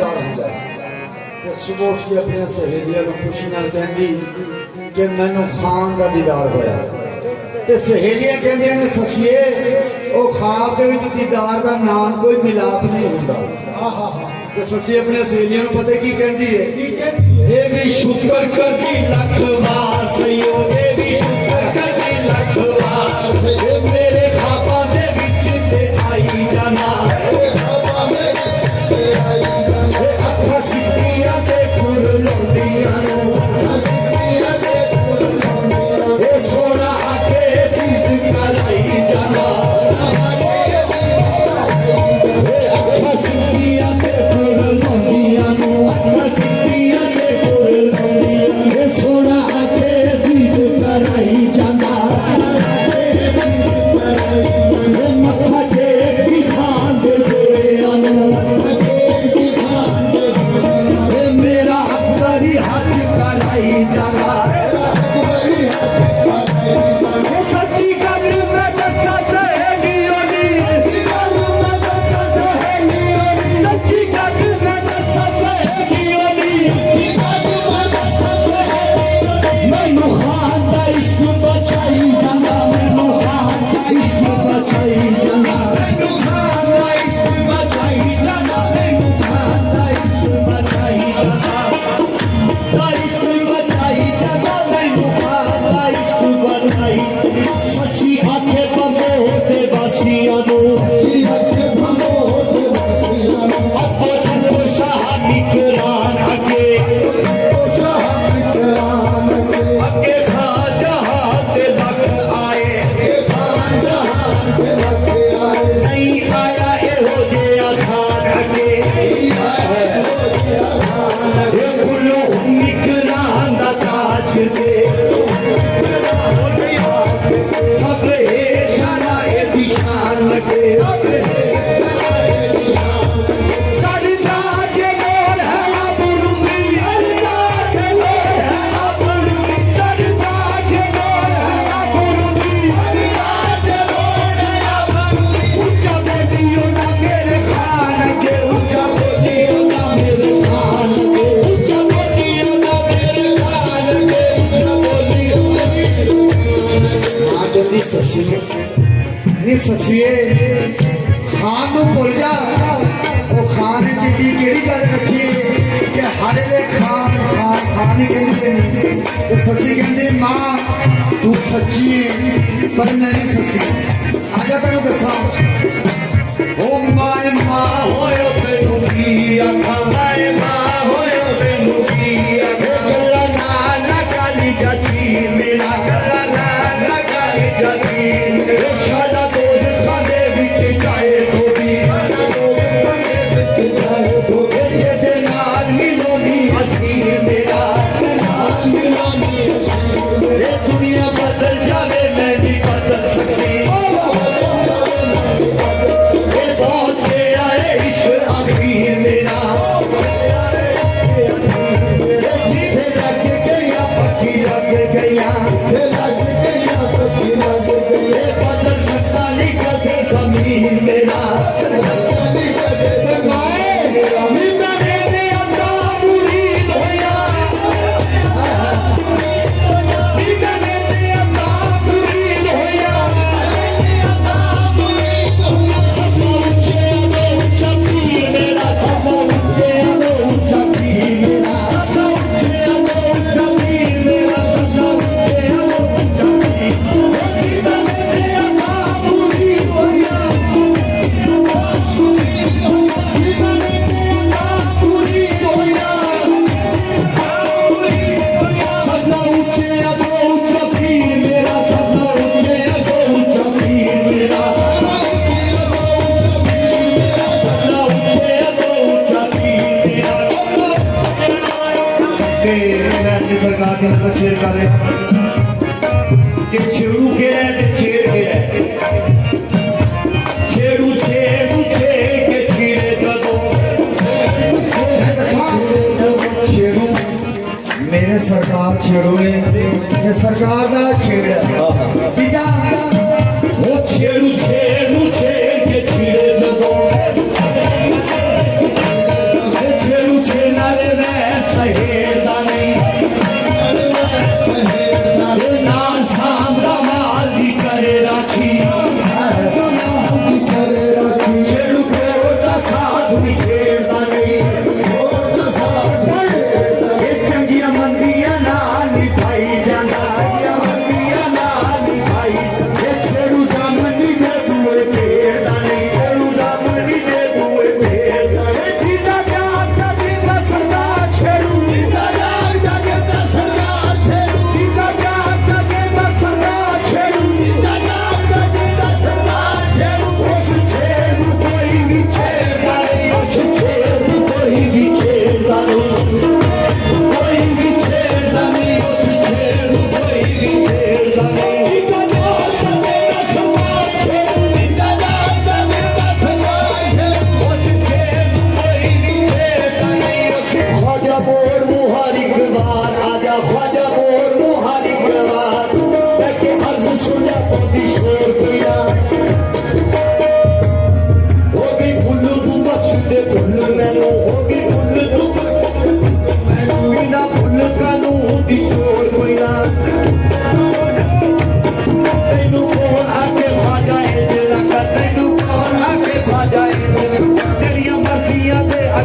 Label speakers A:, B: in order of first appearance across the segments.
A: दीदार होता है। तो सुबह उठ के अपने सहेलियों को खुशी नाल कहती कि मैनू खान का दीदार होया। तो सहेलियां कहदियां ने सखिए वो ख्वाब के विच दीदार का नाम कोई मिलाप नहीं होता। तो ससी अपने सहेलियों को पता की कहती है, ये भी शुक्र करती लख वार सयो, ये भी शुक्र करती लख वार, मेरे ख्वाबां दे विच ते आई जाना, अखा सिद्धियां ते खुर लौंदियां नूं, ये सोना आके दीद कराई जाना, अखा सिद्धियां ते खुर लौंदियां नूं, अखा सिद्धियां ते खुर लौंदियां, ये सोना आके दीद कराई जाना, मत्था टेक दी खान दे जोड़ियां नूं, मेरा अकबरी हाथ कराई जाना। सच्ची गल मैं दसा सहेलियों दी, सच्ची गल मैं दसा सहेलियों दी, मैनू खान दा इश्क बचाई जाना, मैनू खान दा इश्क बचाई जाना, मैनू खान दा इश्क बचाई जाना, मैनू खान दा इश्क बचाई जाना, दा इश्क बचाई जाना, मैनू खान दा इश्क बचाई। सच्ची आखे बंदो दे वासियां नूं, सच्ची आखे बंदो दे वासियां नूं, अगो जिंदो शाह निकरान अगे, शाह निकरान अगे खाजा ते लख आए, खाजा ते लख आए, नहीं आया एहो जिहा खान अगे, ये खुलो निकरान दा ताज दे, सब शाना ए दी शान लगे, सरदार जे लोड़ है अबरुदी, सरदार जे लोड़ है अबरुदी, सरदार जे लोड़ है अबरुदी, सरदार जे लोड़ है अबरुदी, ऊंचा बोलियो ना मेरे खान के, ऊंचा बोलियो ना मेरे खान के, ऊंचा बोलियो ना मेरे खान के, ऊंचा बोलियो ना जल्दी ससी ससीए खान नूं भुल जा। वो खान चिट्टी केड़ी गल रखी कि हर वे खान खान खान ही कहते। तो ससी कहते मां तू सच्ची है पर मैं नहीं सच्ची। आजा तेन दसा ओ माए मां होयो तेनू की आखा, माए मां होयो तेनू की आखा, गल्ला नाल काली जाती मेरा, गल्ला नाल काली जाती मेरा, शाला दोष खाने विच जाए धोबी, जेदे नाल मिलोनी असी मेरा, नाल मिलोनी असी मेरा, दुनिया बदल जावे मैं नहीं बदल सकती, ये बहुत गया है इश्क आखिर मेरा, जिथे लग गया पक्की लग गया, लग गया पक्की लग गया, ये बदल सकता नहीं कभी जमीन मेरा, सरकार के नजर शेयर कर रहे कि छेड़ू केड़ा है छेड़ केड़ा है, छेड़ू छेड़ू छेड़ के छेड़े दो, छेड़ू मेरे सरकार छेड़ू ने ये सरकार का छेड़ ठीक है, वो छेड़ू छेड़ू छेड़ के छेड़े दो, छेड़ू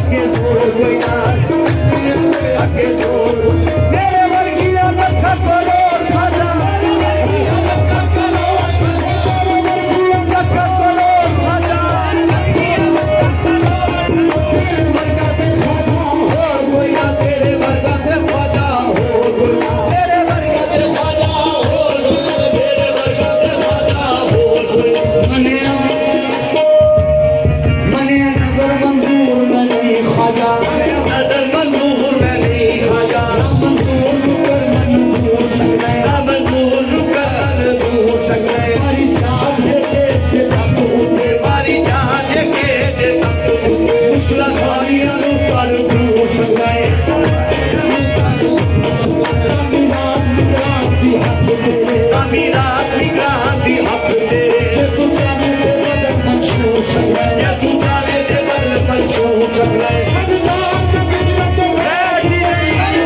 A: आगे जोर कोई ना दिल पे आगे जोर मेरे वर्गिया लख करोड़ खजा मेरे वर्गिया लख करोड़ खजा तेरे वर्गा दे ख्वाजा हो कोई ना तेरे वर्गा दे ख्वाजा हो कोई ना तेरे वर्गा दे ख्वाजा हो तेरे वर्गा दे ख्वाजा हो कोई मने नजर मंजूर मने ख्वाजा नजर मंजूर मने ख्वाजा मंजूर कर मंजूर सकते मंजूर कर मंजूर सकते मारी जान के तक उते मारी जान के तक मुश्किल सारी अनु कर दूर सकते अमीरात निगरानी हक तेरे तू जाने दे बदल मंशूर सकते या तू जाने दे बदल मंशूर सकते सरदार का गुजरत राजी नहीं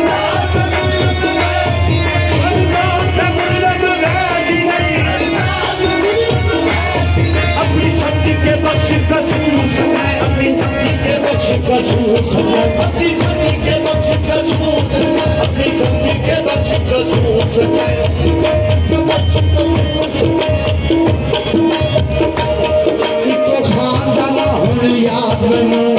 A: सरदार का गुजरत राजी नहीं अपनी शक्ति के बख्श कसूर सकते अपनी शक्ति के बख्श कसूर सकते अपनी शक्ति के बख्श कसूर अपनी शक्ति के बख्श कसूर सकते याद में